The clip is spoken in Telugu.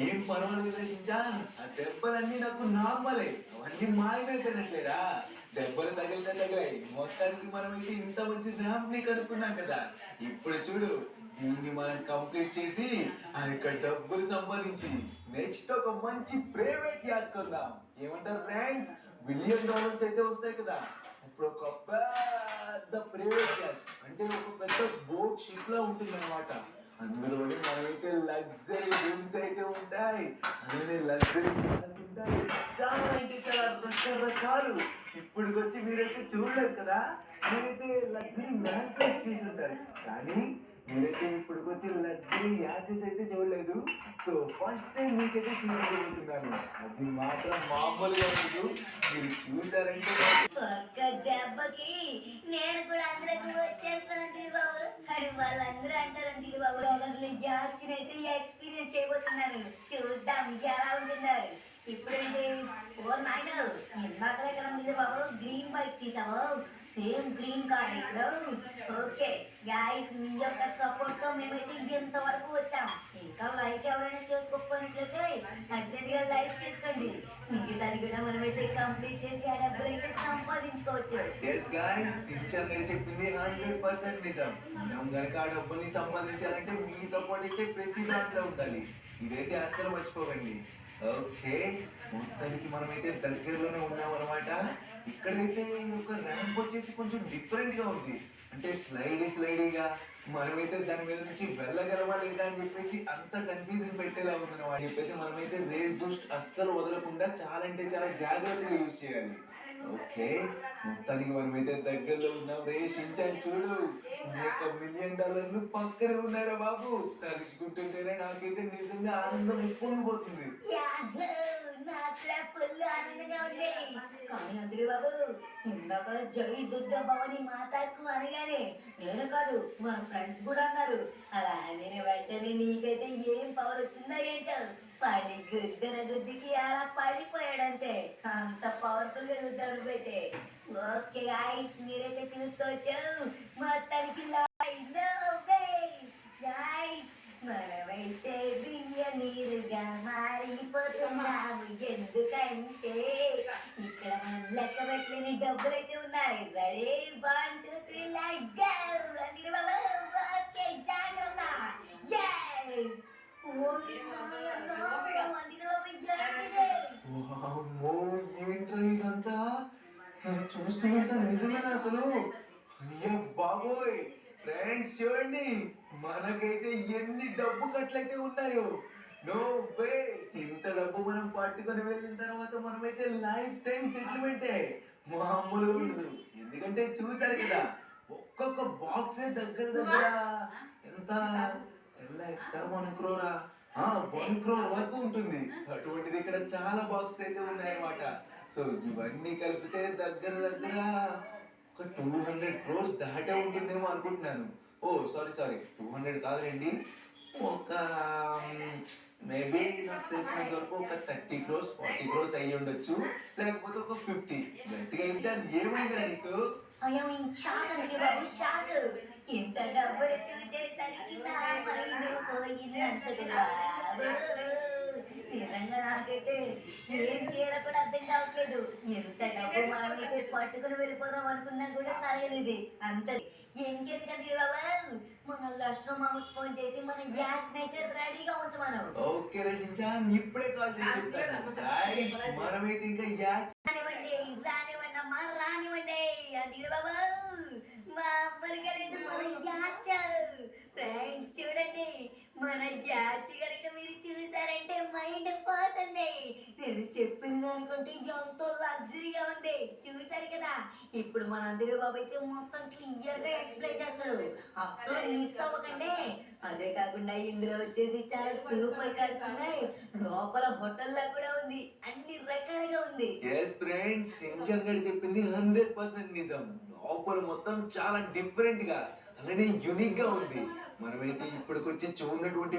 ఏం పర్వాలేదు షించాన్, ఆ దెబ్బలన్నీ నాకు నార్మలే. అవన్నీ మాయమైపోయినట్లేదా? దెబ్బలు తగిలితే తగిలాయి, మొత్తానికి మనమైతే ఇంత మంచి ర్యాంప్ ని కనుక్కున్నాం కదా. ఇప్పుడు చూడు, దీన్ని మనం కంప్లీట్ చేసి ఆ యొక్క డబ్బులు సంపాదించి నెక్స్ట్ ఒక మంచి ప్రైవేట్ యాచ్ కొందాం. ఏమంటారు ఫ్రెండ్స్? $1,000,000 అయితే వస్తాయి కదా. ఇప్పుడు ఒక పెద్ద ప్రైవేట్ యాచ్ అంటే ఒక పెద్ద బోట్ షిప్ లా ఉంటుంది అనమాట. అందులోనే మనమైతే లగ్జరీ రూమ్స్ అయితే ఉంటాయి, అలానే లగ్జరీ ఉంటాయి, చాలా అయితే చాలా రకరకాలు. ఇప్పటికొచ్చి మీరైతే చూడలేదు కదా, మీరైతే లగ్జరీ మ్యాచెస్ చూసి ఉంటారు, కానీ మీరైతే ఇప్పటికొచ్చి లగ్జరీ యాచెస్ అయితే చూడలేదు. సో ఫస్ట్ టైం మీకైతే చూడగలుగుతున్నాను, అది మాత్రం మామూలుగా ఉండదు. మీరు చూసారంటే ఒక్క దెబ్బకి నేను కూడా అందరికి వచ్చేస్తాను బాబు అని వాళ్ళందరూ అంటారండి బాబు. అసలు యాక్సినైతే ఎక్స్పీరియన్స్ చేయబోతున్నాను, చూద్దాం ఎలా ఉంటున్నారు. ఇప్పుడంటే ఓ నాయన ఇందాకలే కదా ఉంది బాబు గ్రీన్ బైక్ తీసావు, సేమ్ గ్రీన్ కార్ ఇప్పుడు. ఓకే గాయస్, మీ యొక్క సపోర్ట్ తో మేమైతే ఇంతవరకు వచ్చాం. ఇంకా లైక్ ఎవరైనా చేసుకోకపోయినట్లయితే అర్జెంట్ గా లైక్ చేసుకోండి. మిగతాది కూడా మనమైతే కంప్లీట్ చేసి ఆ డబ్బులు అయితే సంపాదించుకోవచ్చు. చెప్పింది 100% నిజం. మనం కనుక ఆ డబ్బుల్ని సంపాదించాలంటే మీ సపోర్ట్ అయితే ప్రతి దాంట్లో ఉండాలి, ఇదైతే అస్సలు మర్చిపోకండి. ఓకే, మొత్తానికి మనమైతే దగ్గరలోనే ఉన్నాం అనమాట. ఇక్కడైతే ఒక ర్యాంప్ వచ్చేసి కొంచెం డిఫరెంట్ గా ఉంది, అంటే స్లైడీగా. మనమైతే దాని మీద నుంచి వెళ్ళగలమా లేదా అని చెప్పేసి అంత కన్ఫ్యూజన్ పెట్టేలా ఉందన్నమాట. చెప్పేసి మనమైతే రేర్ బూస్ట్ అస్సలు వదలకుండా చాలా అంటే చాలా జాగ్రత్తగా యూజ్ చేయాలి. ఓకే, మొత్తానికి మనమైతే దగ్గరలో ఉన్నాం. రే షించాన్ చూడు, $1,000,000 పక్కనే ఉన్నారా బాబు. తలుచుకుంటుంటేనే నాకైతే నిజంగా ఆనందం ఉప్పొంగిపోతుంది. కానీ అందులో బాబు ఇందాక జై దుర్గా భవాని మాతాకు అనగానే నేను కాదు మన ఫ్రెండ్స్ కూడా అన్నారు అలా. నేను వెంటనే నీకైతే ఏం పవర్ వచ్చిందా ఏంటో, పడి గుద్దన గుద్దికి అలా పడిపోయాడంతే, అంత పవర్ఫుల్ గా రుద్దాడు అయితే. ఓకే గాయ్స్, మీరైతే చూసుకోవచ్చు మొత్తానికి మనమైతే బియ్యనీరుగా మారిపోతున్నాము. ఎందుకంటే ఇక్కడ మనం లెక్క పెట్టలేని డబ్బులు అయితే ఉన్నాయి. Ready 1 2 3 let's go. అంటే బాబా ఓకే జాగ్రత్త. yes ఏంట్రా ఇదంతా? చూస్తున్నంత నిజమేనా అసలు? అయ్యో బాబోయ్, ఫ్రెండ్స్ చూడండి, మనకైతే ఎన్ని డబ్బు కట్లయితే ఉన్నాయో. నో వే, ఇంత డబ్బు మనం పట్టుకొని వెళ్ళిన తర్వాత మనమైతే లైఫ్ టైం సెటిల్మెంటే, మామూలుగా ఉండదు. ఎందుకంటే చూసారు కదా, ఒక్కొక్క బాక్సే దగ్గర దగ్గర ఎంత 1 crore, 1 crore వరకు ఉంటుంది. అటువంటిది ఇక్కడ చాలా బాక్స్ అయితే ఉన్నాయన్నమాట. సో ఇవన్నీ కలిపితే దగ్గర దగ్గర ఒక 200 crores దాటే ఉంటుందేమో అనుకుంటున్నాను. ఓ సారీ 200 కాదండి, ఒక మేబీ నాకు తెలిసినంత వరకు ఒక 30 crores 40 crores అయ్యి ఉండొచ్చు, లేకపోతే ఒక 50. గట్టిగా ఇచ్చాను. ఏమైందా నీకు? అయ్యో షాక్ అంటే బాబు షాక్. ఇంత డబ్బులు చూసేసరికి నా మైండ్ పోయింది అంతటి బాబు. నిజంగా నాకైతే ఏం చేయాలో కూడా అర్థం కావట్లేదు. ఎంత డబ్బు మనమైతే పట్టుకుని వెళ్ళిపోదాం అనుకున్నా కూడా తెలియదు అంత. ఇంకెందుకంటే బాబు మన లక్ష్మణ మామకు ఫోన్ చేసి మన గ్యాస్ అయితే రెడీగా ఉంచమను. ఓకే రచించాన్, ఇప్పుడే కాల్ చేసి చెప్తాను. మనమైతే ఇంకా గ్యాస్ రానివ్వండి అమ్మా రానివ్వండి. అది బాబు మా అమ్మగా లేదు మన యాచ్. ఫ్రెండ్స్ చూడండి, మన యాచ్ కనుక మీరు చూసారంటే మైండ్ పోతుంది. నేను చెప్పిన దానికంటే ఎంతో లగ్జరీగా ఉంది, చూసారు కదా. ఇప్పుడు మన అందరి బాబు అయితే మొత్తం క్లియర్ గా ఎక్స్ప్లెయిన్ చేస్తాడు, అస్సలు మిస్ అవ్వకండి. అదే కాకుండా ఇందులో వచ్చేసి చాలా సూపర్ కార్స్ ఉన్నాయి, లోపల హోటల్ లా కూడా ఉంది, అన్ని రకాలుగా ఉంది. ఎస్ ఫ్రెండ్స్, షించాన్ గారు చెప్పింది 100% నిజం. లోపల మొత్తం చాలా డిఫరెంట్ గా అలానే యూనిక్ గా ఉంది. మనమైతే ఇప్పటికొచ్చి చూడనటువంటి